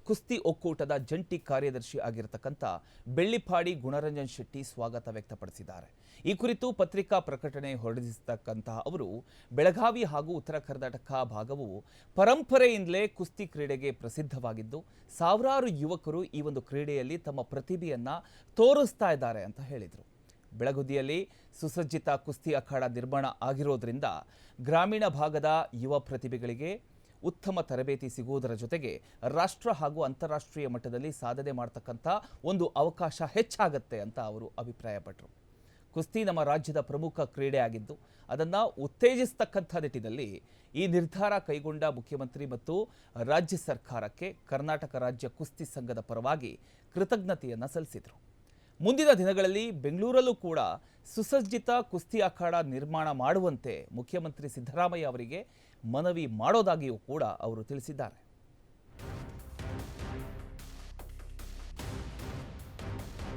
ಕುಸ್ತಿ ಒಕ್ಕೂಟದ ಜಂಟಿ ಕಾರ್ಯದರ್ಶಿ ಆಗಿರತಕ್ಕಂಥ ಬೆಳ್ಳಿಪಾಡಿ ಗುಣರಂಜನ್ ಶೆಟ್ಟಿ ಸ್ವಾಗತ ವ್ಯಕ್ತಪಡಿಸಿದ್ದಾರೆ. ಈ ಕುರಿತು ಪತ್ರಿಕಾ ಪ್ರಕಟಣೆ ಹೊರಡಿಸಿರ್ತಕ್ಕಂತಹ ಅವರು ಬೆಳಗಾವಿ ಹಾಗೂ ಉತ್ತರ ಕರ್ನಾಟಕ ಭಾಗವು ಪರಂಪರೆಯಿಂದಲೇ ಕುಸ್ತಿ ಕ್ರೀಡೆಗೆ ಪ್ರಸಿದ್ಧವಾಗಿದ್ದು ಸಾವಿರಾರು ಯುವಕರು ಈ ಒಂದು ಕ್ರೀಡೆಯಲ್ಲಿ ತಮ್ಮ ಪ್ರತಿಭೆಯನ್ನ ತೋರಿಸ್ತಾ ಇದ್ದಾರೆ ಅಂತ ಹೇಳಿದರು. ಬೆಳಗುದಿಯಲ್ಲಿ ಸುಸಜ್ಜಿತ ಕುಸ್ತಿ ಅಖಾಡ ನಿರ್ಮಾಣ ಆಗಿರೋದ್ರಿಂದ ಗ್ರಾಮೀಣ ಭಾಗದ ಯುವ ಪ್ರತಿಭೆಗಳಿಗೆ ಉತ್ತಮ ತರಬೇತಿ ಸಿಗುವುದರ ಜೊತೆಗೆ ರಾಷ್ಟ್ರ ಹಾಗೂ ಅಂತಾರಾಷ್ಟ್ರೀಯ ಮಟ್ಟದಲ್ಲಿ ಸಾಧನೆ ಮಾಡತಕ್ಕಂಥ ಒಂದು ಅವಕಾಶ ಹೆಚ್ಚಾಗುತ್ತೆ ಅಂತ ಅವರು ಅಭಿಪ್ರಾಯಪಟ್ಟರು. ಕುಸ್ತಿ ನಮ್ಮ ರಾಜ್ಯದ ಪ್ರಮುಖ ಕ್ರೀಡೆ ಆಗಿದ್ದು ಅದನ್ನು ಉತ್ತೇಜಿಸತಕ್ಕಂಥ ನಿಟ್ಟಿನಲ್ಲಿ ಈ ನಿರ್ಧಾರ ಕೈಗೊಂಡ ಮುಖ್ಯಮಂತ್ರಿ ಮತ್ತು ರಾಜ್ಯ ಸರ್ಕಾರಕ್ಕೆ ಕರ್ನಾಟಕ ರಾಜ್ಯ ಕುಸ್ತಿ ಸಂಘದ ಪರವಾಗಿ ಕೃತಜ್ಞತೆಯನ್ನು ಸಲ್ಲಿಸಿದರು. ಮುಂದಿನ ದಿನಗಳಲ್ಲಿ ಬೆಂಗಳೂರಲ್ಲೂ ಕೂಡ ಸುಸಜ್ಜಿತ ಕುಸ್ತಿ ಅಖಾಡ ನಿರ್ಮಾಣ ಮಾಡುವಂತೆ ಮುಖ್ಯಮಂತ್ರಿ ಸಿದ್ದರಾಮಯ್ಯ ಅವರಿಗೆ ಮನವಿ ಮಾಡೋದಾಗಿಯೂ ಕೂಡ ಅವರು ತಿಳಿಸಿದ್ದಾರೆ.